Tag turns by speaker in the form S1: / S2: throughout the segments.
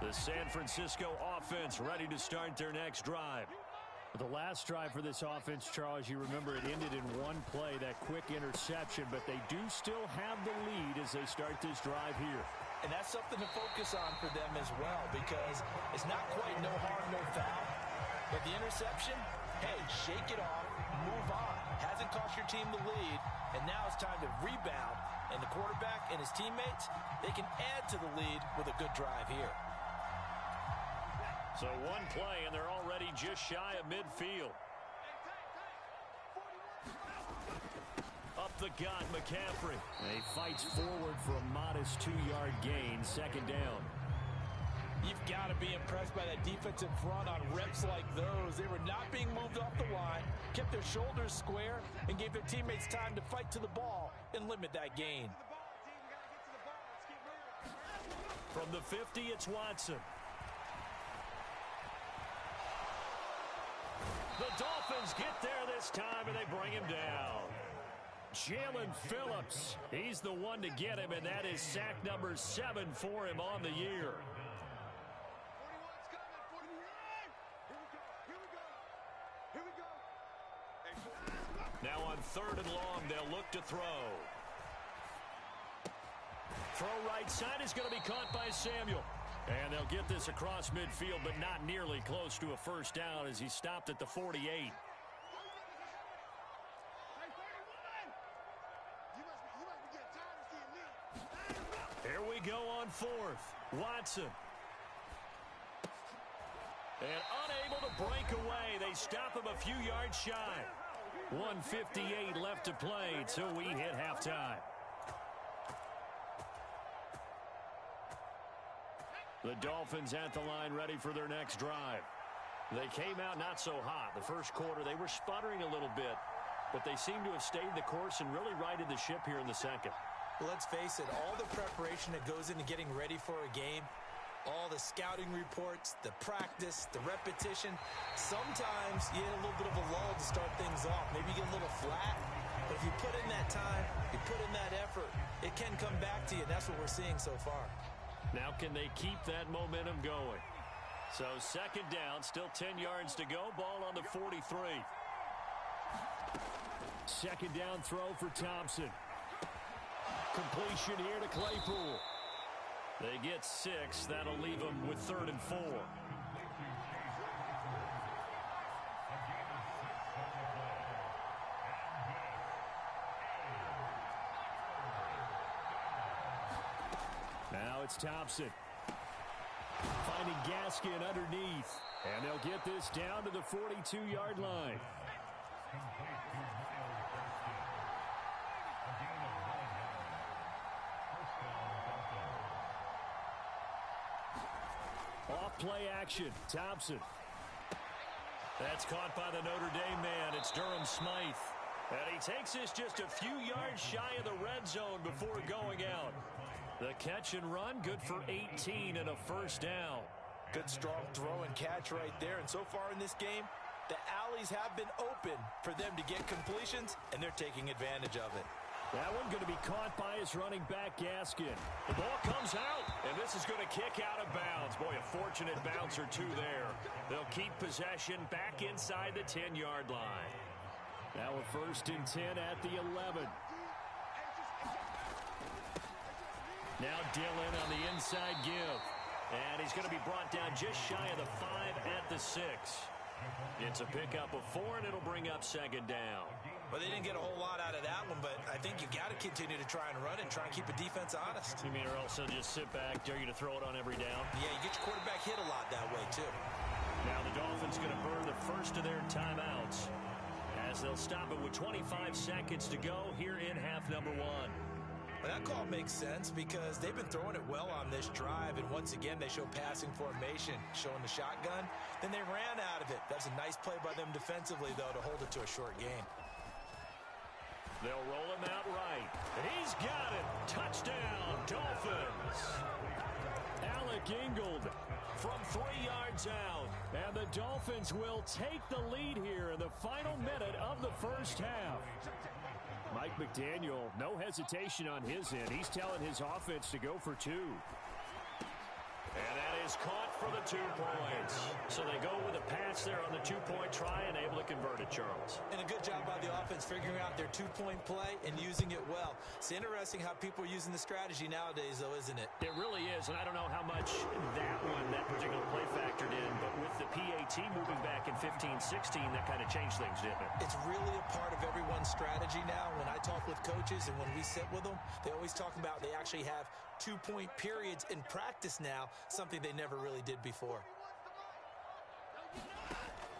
S1: The San Francisco offense ready to start their next drive.
S2: The last drive for this offense, Charles, you remember it ended in one play, that quick interception, but they do still have the lead as they start this drive here.
S3: And that's something to focus on for them as well, because it's not quite no harm, no foul. But the interception, hey, shake it off, move on. Hasn't cost your team the lead, and now it's time to rebound. And the quarterback and his teammates, they can add to the lead with a good drive here.
S1: So one play, and they're already just shy of midfield. Up the gut, McCaffrey.
S2: He fights forward for a modest 2-yard gain, second down.
S3: You've got to be impressed by that defensive front on reps like those. They were not being moved off the line, kept their shoulders square, and gave their teammates time to fight to the ball and limit that gain.
S1: From the 50, it's Watson. The Dolphins get there this time, and they bring him down. Jalen Phillips, he's the one to get him, and that is sack number 7 for him on the year. Now on 3rd and long, they'll look to throw. Throw right side is going to be caught by Samuel. And they'll get this across midfield, but not nearly close to a first down as he stopped at the 48. Here we go on 4th. Watson. And unable to break away. They stop him a few yards shy. 1:58 left to play till we hit halftime. The Dolphins at the line ready for their next drive. They came out not so hot. The first quarter, they were sputtering a little bit, but they seem to have stayed the course and really righted the ship here in the second.
S3: Well, let's face it, all the preparation that goes into getting ready for a game, all the scouting reports, the practice, the repetition, sometimes you get a little bit of a lull to start things off. Maybe you get a little flat, but if you put in that time, you put in that effort, it can come back to you. That's what we're seeing so far.
S1: Now can they keep that momentum going? So second down, still 10 yards to go. Ball on the 43.
S2: Second down throw for Thompson. Completion here to Claypool.
S1: They get 6. That'll leave them with 3rd and 4.
S2: Now it's Thompson. Finding Gaskin underneath. And they'll get this down to the 42-yard line. Off play action. Thompson.
S1: That's caught by the Notre Dame man. It's Durham Smythe. And he takes this just a few yards shy of the red zone before going out. The catch and run, good for 18 and a first down.
S3: Good strong throw and catch right there. And so far in this game, the alleys have been open for them to get completions, and they're taking advantage of it.
S2: That one going to be caught by his running back, Gaskin.
S1: The ball comes out, and this is going to kick out of bounds. Boy, a fortunate bounce or two there. They'll keep possession back inside the 10-yard line.
S2: Now a 1st and 10 at the 11.
S1: Now Dillon on the inside give. And he's going to be brought down just shy of the 5 at the 6. It's a pickup of 4, and it'll bring up second down.
S3: Well, they didn't get a whole lot out of that one, but I think you got to continue to try and run and try and keep the defense honest.
S1: You mean, or also just sit back, dare you to throw it on every down?
S3: Yeah, you get your quarterback hit a lot that way, too.
S1: Now the Dolphins going to burn the first of their timeouts as they'll stop it with 25 seconds to go here in half number 1.
S3: Well, that call makes sense because they've been throwing it well on this drive, and once again they show passing formation, showing the shotgun. Then they ran out of it. That's a nice play by them defensively, though, to hold it to a short game.
S1: They'll roll him out right. He's got it. Touchdown, Dolphins.
S2: Alec Ingold
S1: from 3 yards out.
S2: And the Dolphins will take the lead here in the final minute of the first half. Mike McDaniel, no hesitation on his end. He's telling his offense to go for 2.
S1: And that is is caught for the 2 points. So they go with a pass there on the 2-point try and able to convert it, Charles.
S3: And a good job by the offense figuring out their 2-point play and using it well. It's interesting how people are using the strategy nowadays, though, isn't it?
S1: It really is, and I don't know how much that particular play factored in, but with the PAT moving back in 15-16, that kind of changed things, didn't it?
S3: It's really a part of everyone's strategy now. When I talk with coaches and when we sit with them, they always talk about they actually have 2-point periods in practice now, something they never really did before.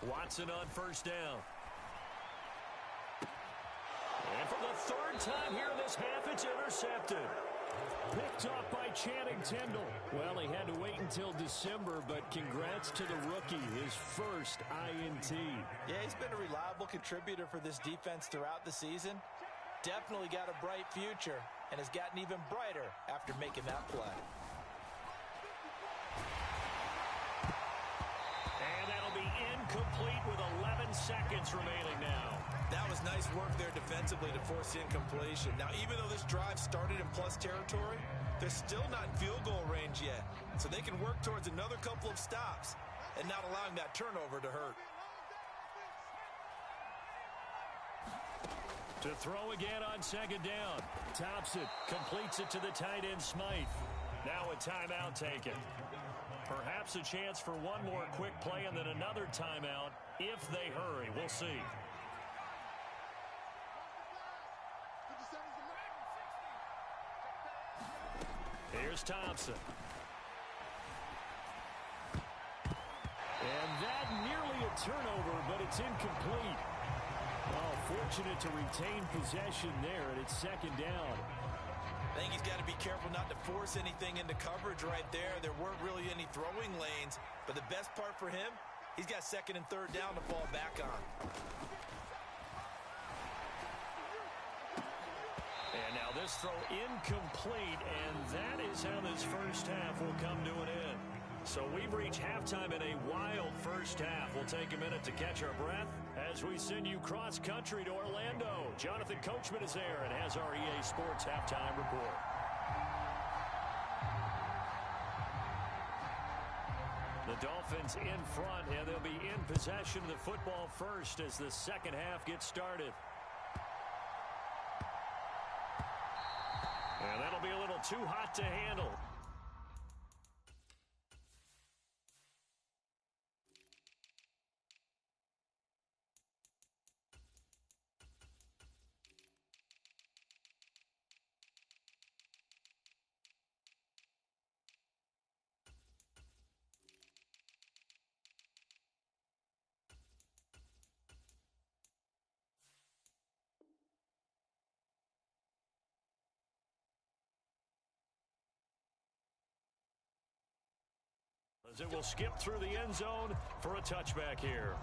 S1: Watson on first down. And for the 3rd time here in this half, it's intercepted.
S2: Picked off by Channing Tindall. Well, he had to wait until December, but congrats to the rookie, his first INT.
S3: Yeah, he's been a reliable contributor for this defense throughout the season. Definitely got a bright future and has gotten even brighter after making that play.
S1: And that'll be incomplete with 11 seconds remaining now.
S3: That was nice work there defensively to force incompletion. Now, even though this drive started in plus territory, they're still not in field goal range yet. So they can work towards another couple of stops and not allowing that turnover to hurt.
S1: To throw again on 2nd down. Thompson completes it to the tight end, Smythe. Now a timeout taken. Perhaps a chance for one more quick play and then another timeout if they hurry. We'll see. Here's Thompson.
S2: And that nearly a turnover, but it's incomplete. Oh, fortunate to retain possession there, and it's 2nd down.
S3: I think he's got to be careful not to force anything into coverage right there. There weren't really any throwing lanes, but the best part for him, he's got 2nd and 3rd down to fall back on.
S1: And now this throw incomplete, and that is how this first half will come to an end. So we've reached halftime in a wild first half. We'll take a minute to catch our breath as we send you cross-country to Orlando. Jonathan Coachman is there and has our EA Sports halftime report. The Dolphins in front, and they'll be in possession of the football first as the second half gets started. And that'll be a little too hot to handle. As it will skip through the end zone for a touchback here.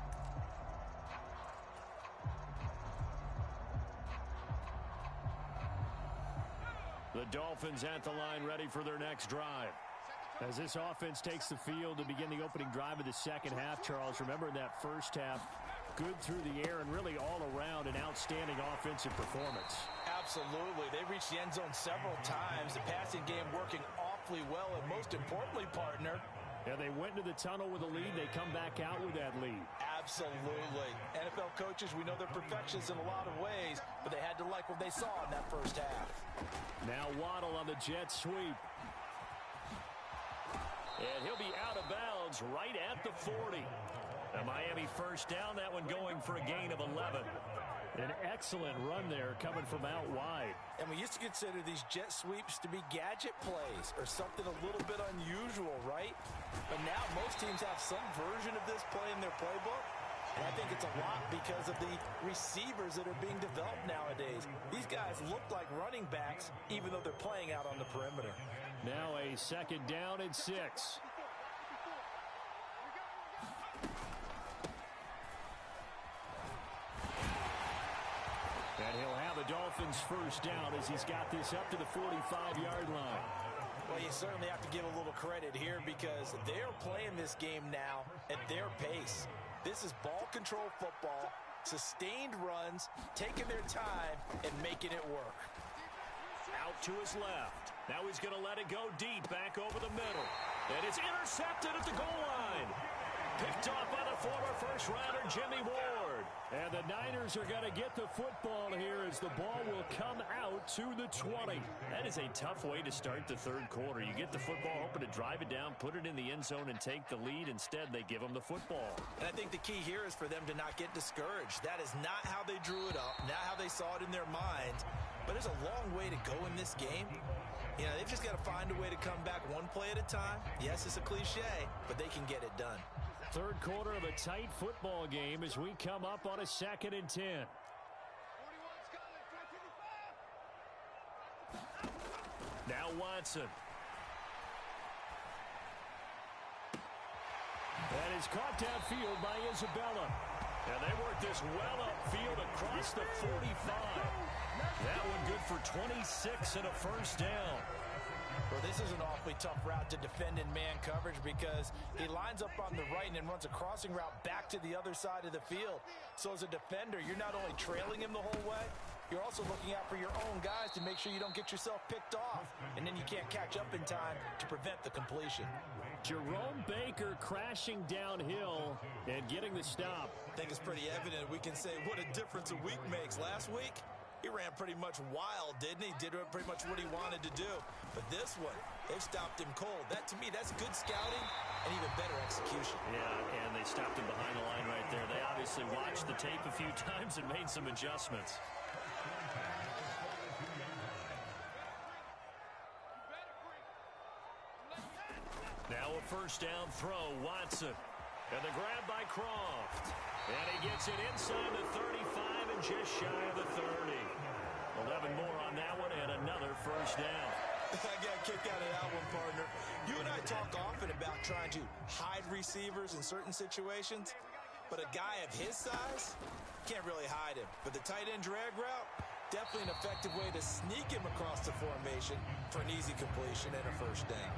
S1: The Dolphins at the line ready for their next drive.
S2: As this offense takes the field to begin the opening drive of the second half, Charles, remember in that first half, good through the air and really all around an outstanding offensive performance.
S3: Absolutely. They reached the end zone several times. The passing game working awfully well, and most importantly, partner,
S2: yeah, they went into the tunnel with a lead. They come back out with that lead.
S3: Absolutely. NFL coaches, we know they're perfectionists in a lot of ways, but they had to like what they saw in that first half.
S2: Now Waddle on the jet sweep.
S1: And he'll be out of bounds right at the 40. A Miami first down, that one going for a gain of 11.
S2: An excellent run there coming from out wide.
S3: And we used to consider these jet sweeps to be gadget plays or something a little bit unusual, right? But now most teams have some version of this play in their playbook. And I think it's a lot because of the receivers that are being developed nowadays. These guys look like running backs even though they're playing out on the perimeter.
S2: Now a second down and 6. And he'll have the Dolphins first down as he's got this up to the 45-yard line.
S3: Well, you certainly have to give a little credit here because they're playing this game now at their pace. This is ball control football, sustained runs, taking their time, and making it work.
S1: Out to his left. Now he's going to let it go deep, back over the middle. And it's intercepted at the goal line. Picked off by the former first-rounder Jimmy Ward.
S2: And the Niners are going to get the football here as the ball will come out to the 20.
S1: That is a tough way to start the third quarter. You get the football, hoping to drive it down, put it in the end zone, and take the lead. Instead, they give them the football.
S3: And I think the key here is for them to not get discouraged. That is not how they drew it up, not how they saw it in their minds. But there's a long way to go in this game. You know, they've just got to find a way to come back one play at a time. Yes, it's a cliche, but they can get it done.
S2: Third quarter of a tight football game as we come up on a 2nd and 10.
S1: Now Watson.
S2: That is caught downfield by Isabella.
S1: And they work this well upfield across the 45. That one good for 26 and a first down.
S3: Well, this is an awfully tough route to defend in man coverage because he lines up on the right and then runs a crossing route back to the other side of the field. So as a defender, you're not only trailing him the whole way, you're also looking out for your own guys to make sure you don't get yourself picked off. And then you can't catch up in time to prevent the completion.
S2: Jerome Baker crashing downhill and getting the stop.
S3: I think it's pretty evident. We can say what a difference a week makes. Last week, he ran pretty much wild, didn't he? Did pretty much what he wanted to do. But this one, they've stopped him cold. That, to me, that's good scouting and even better execution.
S1: Yeah, and they stopped him behind the line right there. They obviously watched the tape a few times and made some adjustments. Now a first down throw, Watson. And the grab by Croft. And he gets it inside the 35 and just shy of the 30. 11 more on that one and another first down.
S3: I got a kick out of that one, partner. You and I talk often about trying to hide receivers in certain situations, but a guy of his size can't really hide him. But the tight end drag route, definitely an effective way to sneak him across the formation for an easy completion and a first down.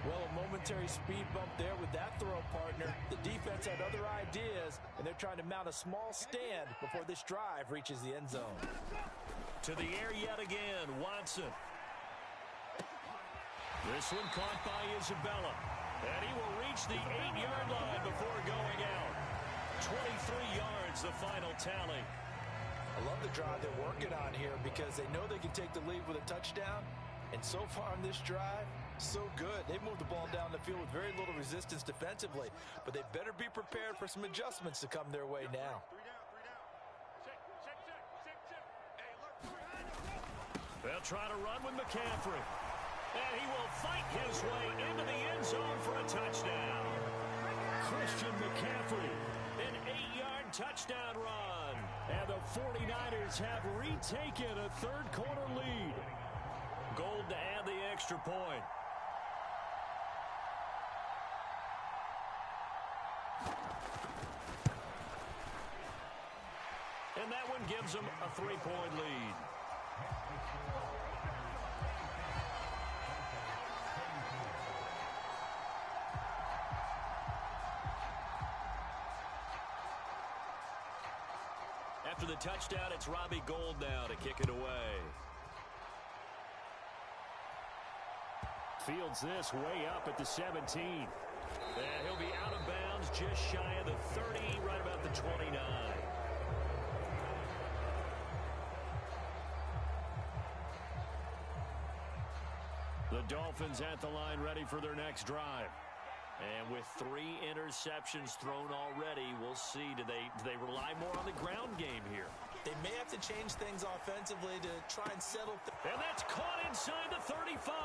S3: Well, a momentary speed bump there with that throw, partner. The defense had other ideas, and they're trying to mount a small stand before this drive reaches the end zone.
S1: To the air yet again, Watson. This one caught by Isabella. And he will reach the 8-yard line before going out. 23 yards, the final tally.
S3: I love the drive they're working on here because they know they can take the lead with a touchdown. And so far in this drive, so good. They moved the ball down the field with very little resistance defensively, but they better be prepared for some adjustments to come their way now.
S1: They'll try to run with McCaffrey. And he will fight his way into the end zone for a touchdown.
S2: Christian McCaffrey.
S1: An 8-yard touchdown run.
S2: And the 49ers have retaken a third quarter lead.
S1: Gold to add the extra point. And that one gives them a 3-point lead. After the touchdown, it's Robbie Gould now to kick it away.
S2: Fields this way up at the 17.
S1: And he'll be out of bounds just shy of the 30, right about the 29. The Dolphins at the line ready for their next drive. And with 3 interceptions thrown already, we'll see. Do they rely more on the ground game here?
S3: They may have to change things offensively to try and settle.
S1: And that's caught inside the 35.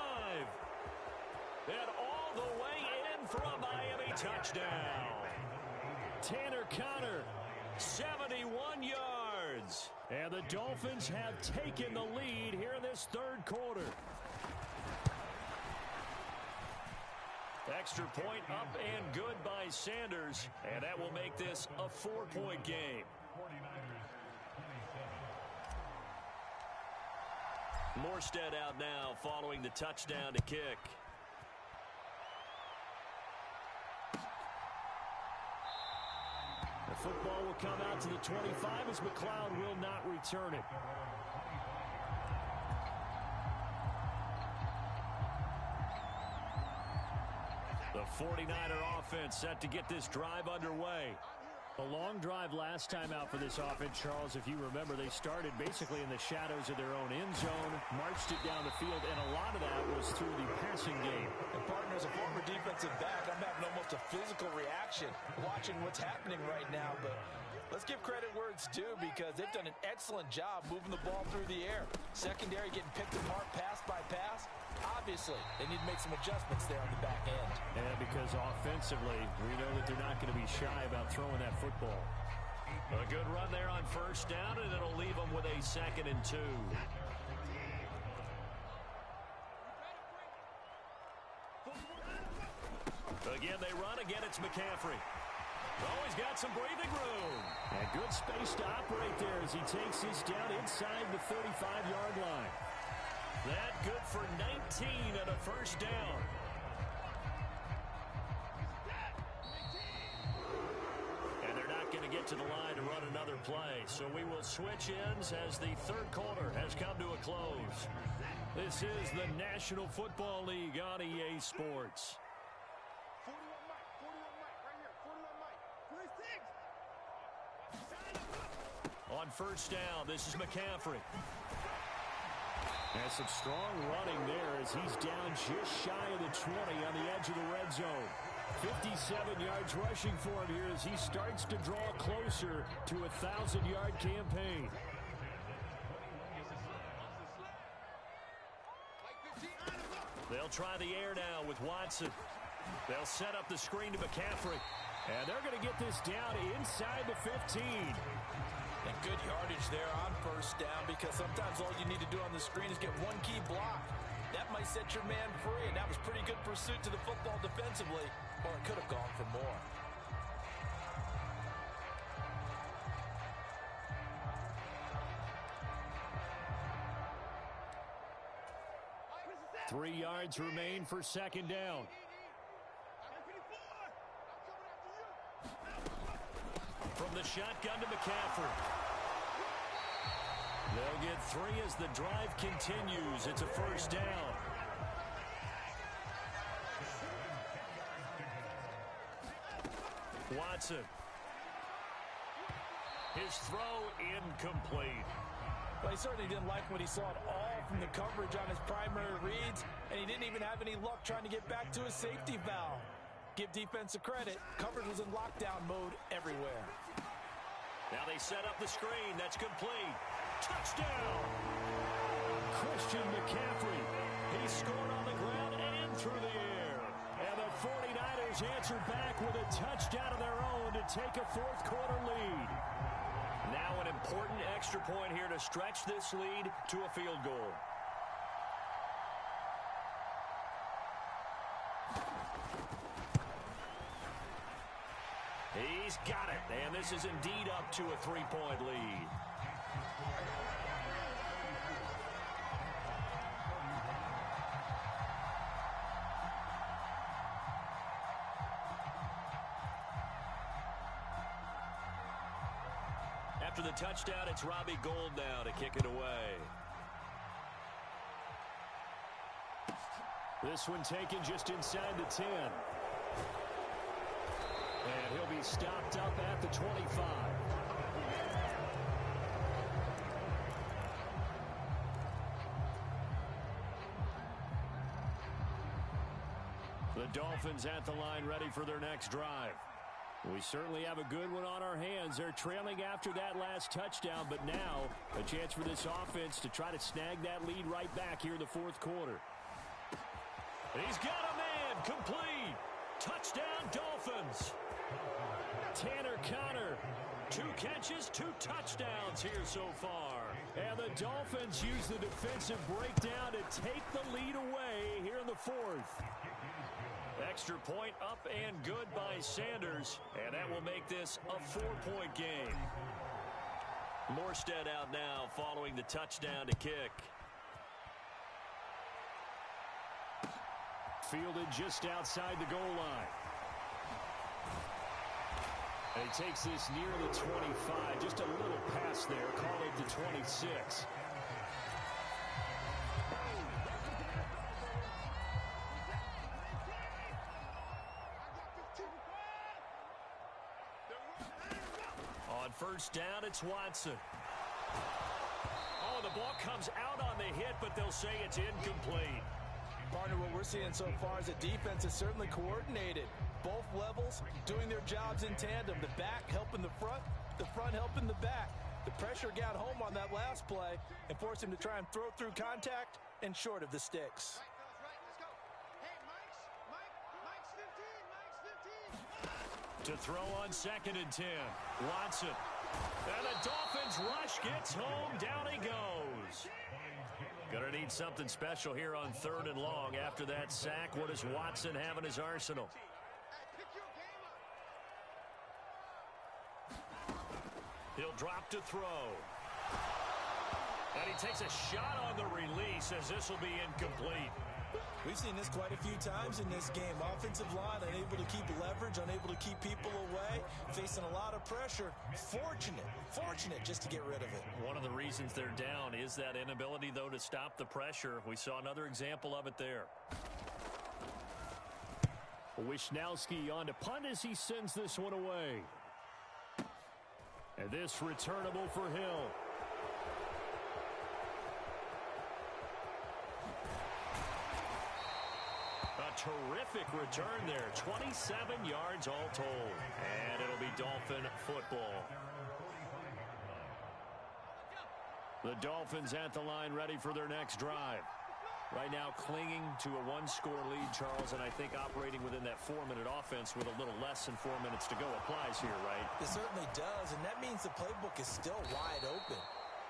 S1: And all the way in for a Miami touchdown.
S2: Tanner Conner,
S1: 71 yards.
S2: And the Dolphins have taken the lead here in this third quarter.
S1: Extra point up and good by Sanders. And that will make this a 4-point game. Morstead out now following the touchdown to kick.
S2: The football will come out to the 25 as McLeod will not return it.
S1: 49er offense set to get this drive underway.
S2: A long drive last time out for this offense, Charles. If you remember, they started basically in the shadows of their own end zone, marched it down the field, and a lot of that was through the passing game.
S3: And partner, as a former defensive back, I'm having almost a physical reaction watching what's happening right now. But let's give credit where it's due, because they've done an excellent job moving the ball through the air. Secondary getting picked apart pass by pass. Obviously, they need to make some adjustments there on the back end.
S2: Yeah, because offensively, we know that they're not going to be shy about throwing that football.
S1: A good run there on first down, and it'll leave them with a 2nd and 2. Again, they run. Again, it's McCaffrey. Oh, he's got some breathing room.
S2: And good space to operate there as he takes this down inside the 35-yard line.
S1: That good for 19 and a first down. And they're not going to get to the line to run another play. So we will switch ends as the third quarter has come to a close. This is the National Football League on EA Sports. On first down, this is McCaffrey.
S2: And some strong running there as he's down just shy of the 20 on the edge of the red zone. 57 yards rushing for him here as he starts to draw closer to a 1,000-yard campaign.
S1: They'll try the air now with Watson. They'll set up the screen to McCaffrey.
S2: And they're going to get this down inside the 15.
S3: And good yardage there on first down, because sometimes all you need to do on the screen is get one key block. That might set your man free, and that was pretty good pursuit to the football defensively, or it could have gone for more.
S2: Three yards remain for second down.
S1: From the shotgun to McCaffrey. They'll get 3 as the drive continues. It's a first down. Watson. His throw incomplete.
S3: Well, he certainly didn't like what he saw at all from the coverage on his primary reads, and he didn't even have any luck trying to get back to his safety valve. Give defense a credit. Coverage was in lockdown mode everywhere.
S1: Now they set up the screen. That's complete. Touchdown!
S2: Christian McCaffrey. He scored on the ground and through the air. And the 49ers answer back with a touchdown of their own to take a fourth quarter lead.
S1: Now an important extra point here to stretch this lead to a field goal. He's got it, and this is indeed up to a 3-point lead. After the touchdown, it's Robbie Gould now to kick it away.
S2: This one taken just inside the 10. And he'll be stopped up at the 25. The Dolphins at the line ready for their next drive. We certainly have a good one on our hands. They're trailing after that last touchdown, but now a chance for this offense to try to snag that lead right back here in the fourth quarter.
S1: He's got a man, complete. Touchdown, Dolphins.
S2: Tanner Conner.
S1: 2 catches, 2 touchdowns here so far.
S2: And the Dolphins use the defensive breakdown to take the lead away here in the fourth.
S1: Extra point up and good by Sanders, and that will make this a 4-point game. Morstead out now following the touchdown to kick.
S2: Fielded just outside the goal line. And he takes this near the 25. Just a little pass there. Call it the 26.
S1: On first down, it's Watson. Oh, the ball comes out on the hit, but they'll say it's incomplete.
S3: Partner, what we're seeing so far is the defense is certainly coordinated. Both levels doing their jobs in tandem. The back helping the front helping the back. The pressure got home on that last play and forced him to try and throw through contact and short of the sticks.
S1: To throw on 2nd and 10. Watson. And the Dolphins rush gets home. Down he goes. Gonna need something special here on 3rd and long. After that sack, what does Watson have in his arsenal? He'll drop to throw. And he takes a shot on the release as this will be incomplete.
S3: We've seen this quite a few times in this game. Offensive line unable to keep leverage, unable to keep people away, facing a lot of pressure. Fortunate just to get rid of it.
S1: One of the reasons they're down is that inability, though, to stop the pressure. We saw another example of it there.
S2: Wishnowski on to punt as he sends this one away. And this returnable for Hill.
S1: A terrific return there. 27 yards all told. And it'll be Dolphin football.
S2: The Dolphins at the line ready for their next drive. Right now clinging to a one-score lead, Charles, and I think operating within that 4-minute offense with a little less than 4 minutes to go applies here, right?
S3: It certainly does, and that means the playbook is still wide open.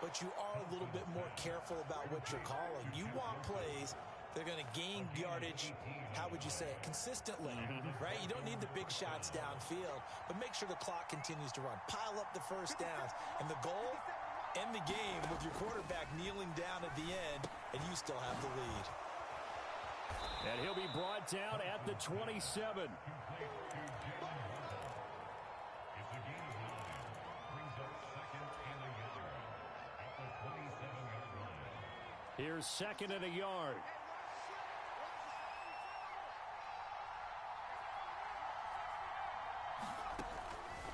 S3: But you are a little bit more careful about what you're calling. You want plays that are going to gain yardage, how would you say it, consistently, right? You don't need the big shots downfield, but make sure the clock continues to run. Pile up the first downs, and the goal, end the game with your quarterback kneeling down at the end, and you still have the lead.
S2: And he'll be brought down at the 27. Here's 2nd and a yard.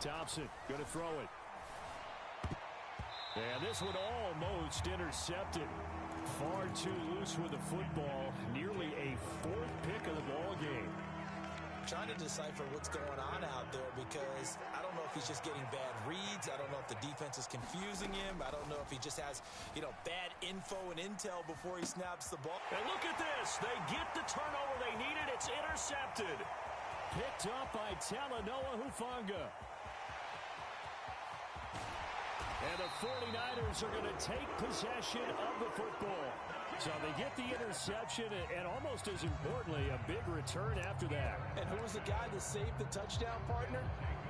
S2: Thompson going to throw it. And this one almost intercepted. Far too loose with the football. Nearly a 4th pick of the ball game.
S3: Trying to decipher what's going on out there because I don't know if he's just getting bad reads. I don't know if the defense is confusing him. I don't know if he just has, bad info and intel before he snaps the ball.
S1: And look at this. They get the turnover they needed. It's intercepted.
S2: Picked up by Talanoa Hufanga. And the 49ers are going to take possession of the football. So they get the interception and almost as importantly, a big return after that.
S3: And who was the guy that saved the touchdown, partner?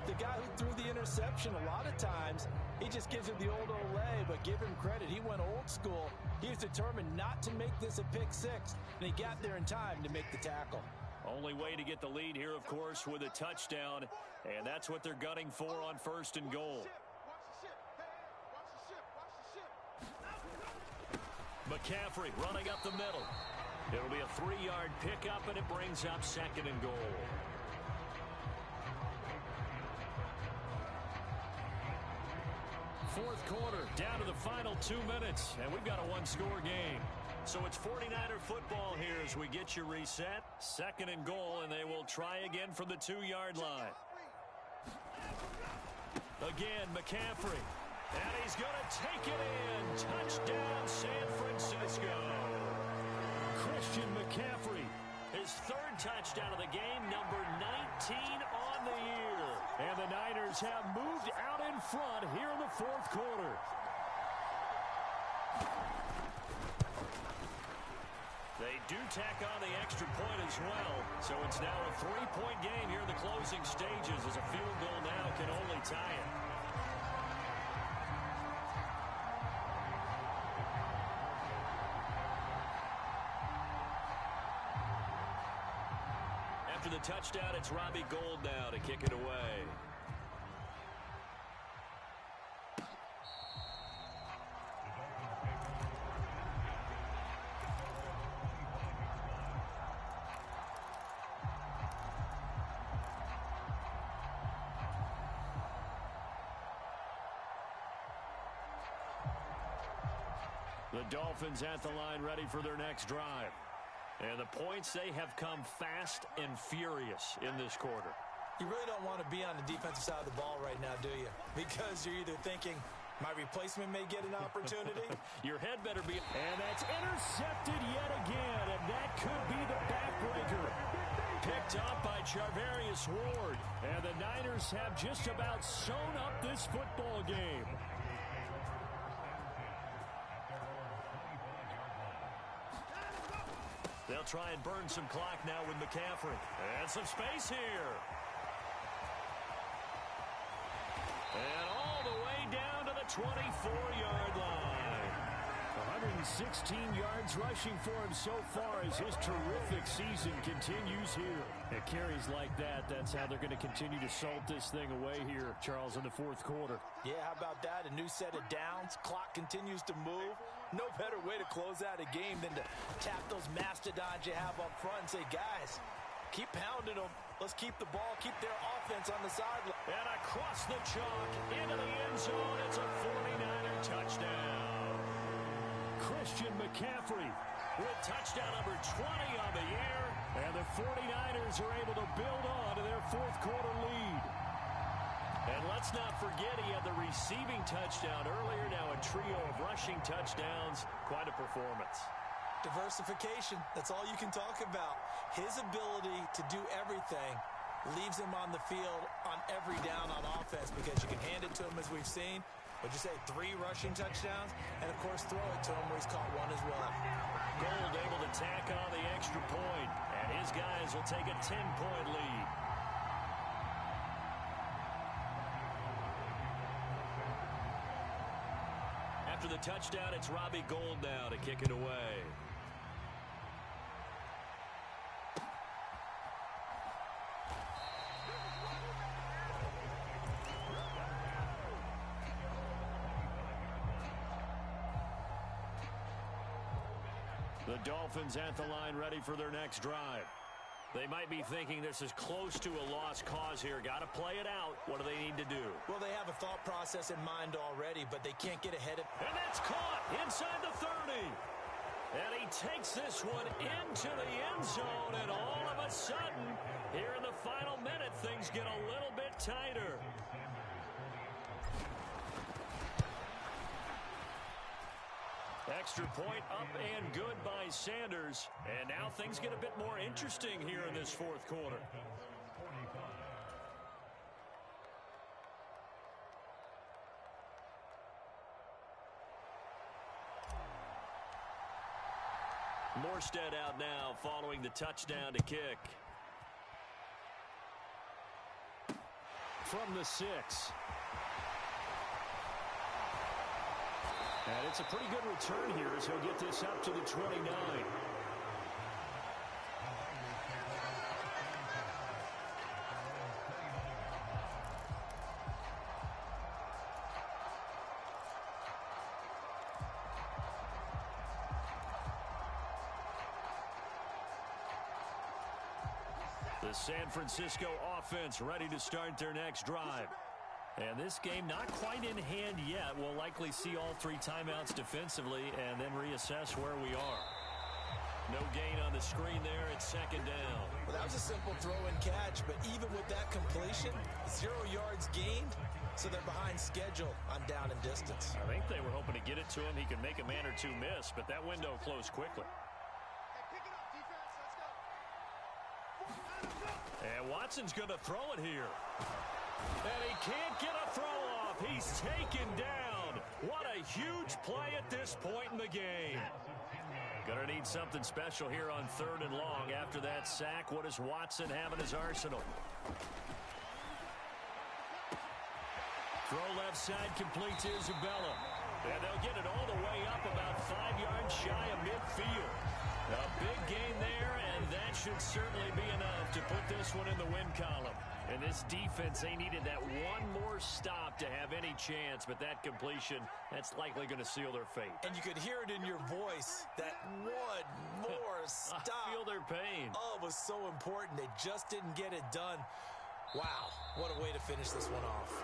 S3: The guy who threw the interception. A lot of times, he just gives it the old Olay, but give him credit. He went old school. He was determined not to make this a pick six, and he got there in time to make the tackle.
S1: Only way to get the lead here, of course, with a touchdown, and that's what they're gunning for on 1st and goal. McCaffrey running up the middle. It'll be a 3-yard pickup, and it brings up 2nd and goal. Fourth quarter, down to the final 2 minutes, and we've got a one-score game. So it's 49er football here as we get you reset. 2nd and goal, and they will try again from the 2-yard line. Again, McCaffrey. And he's going to take it in. Touchdown, San Francisco.
S2: Christian McCaffrey.
S1: His 3rd touchdown of the game, number 19 on the year.
S2: And the Niners have moved out in front here in the 4th quarter.
S1: They do tack on the extra point as well. So it's now a 3-point game here in the closing stages as a field goal now can only tie it. After the touchdown, it's Robbie Gould now to kick it away.
S2: The Dolphins at the line ready for their next drive.
S1: And the points, they have come fast and furious in this quarter.
S3: You really don't want to be on the defensive side of the ball right now, do you? Because you're either thinking, my replacement may get an opportunity.
S1: Your head better be...
S2: And that's intercepted yet again, and that could be the backbreaker. Picked up by Charvarius Ward. And the Niners have just about sewn up this football game.
S1: They'll try and burn some clock now with McCaffrey. And some space here. And all the way down to the 24-yard line.
S2: 116 yards rushing for him so far as his terrific season continues here. At carries like that, that's how they're going to continue to salt this thing away here, Charles, in the fourth quarter.
S3: Yeah, how about that? A new set of downs. Clock continues to move. No better way to close out a game than to tap those mastodons you have up front and say, guys, keep pounding them. Let's keep the ball, keep their offense on the sideline.
S1: And across the chalk, into the end zone. It's a 49er touchdown.
S2: Christian McCaffrey
S1: with touchdown number 20 on the year.
S2: And the 49ers are able to build on to their fourth quarter lead.
S1: And let's not forget he had the receiving touchdown earlier. Now a trio of rushing touchdowns. Quite a performance.
S3: Diversification. That's all you can talk about. His ability to do everything leaves him on the field on every down on offense because you can hand it to him as we've seen. Would you say 3 rushing touchdowns? And, of course, throw it to him where he's caught 1 as well.
S1: Gould able to tack on the extra point. And his guys will take a 10-point lead. After the touchdown, it's Robbie Gould now to kick it away.
S2: The Dolphins at the line ready for their next drive.
S1: They might be thinking this is close to a lost cause here. Got to play it out. What do they need to do?
S3: Well, they have a thought process in mind already, but they can't get ahead of...
S1: And that's caught inside the 30. And he takes this one into the end zone, and all of a sudden, here in the final minute, things get a little bit tighter. Extra point up and good by Sanders. And now things get a bit more interesting here in this fourth quarter. Morstead out now following the touchdown to kick.
S2: From the 6. And it's a pretty good return here as he'll get this up to the 29.
S1: The San Francisco offense ready to start their next drive. And this game not quite in hand yet. We'll likely see all 3 timeouts defensively and then reassess where we are. No gain on the screen there. It's second down.
S3: Well, that was a simple throw and catch, but even with that completion, 0 yards gained, so they're behind schedule on down and distance.
S1: I think they were hoping to get it to him. He could make a man or 2 miss, but that window closed quickly. And Watson's going to throw it here. And he can't get a throw off. He's taken down. What a huge play at this point in the game. Gonna need something special here on 3rd and long. After that sack, what does Watson have in his arsenal? Throw left side, complete to Isabella. And they'll get it all the way up about 5 yards shy of midfield. A big gain there, and that should certainly be enough to put this one in the win column. And this defense, they needed that one more stop to have any chance, but that completion, that's likely going to seal their fate.
S3: And you could hear it in your voice, that one more stop.
S1: I feel their pain.
S3: Oh, it was so important. They just didn't get it done. Wow, what a way to finish this one off.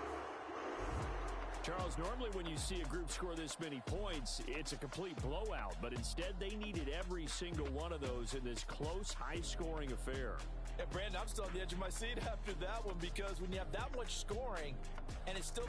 S2: Charles, normally when you see a group score this many points, it's a complete blowout. But instead, they needed every single one of those in this close, high-scoring affair.
S3: Yeah, Brandon, I'm still on the edge of my seat after that one because when you have that much scoring and it's still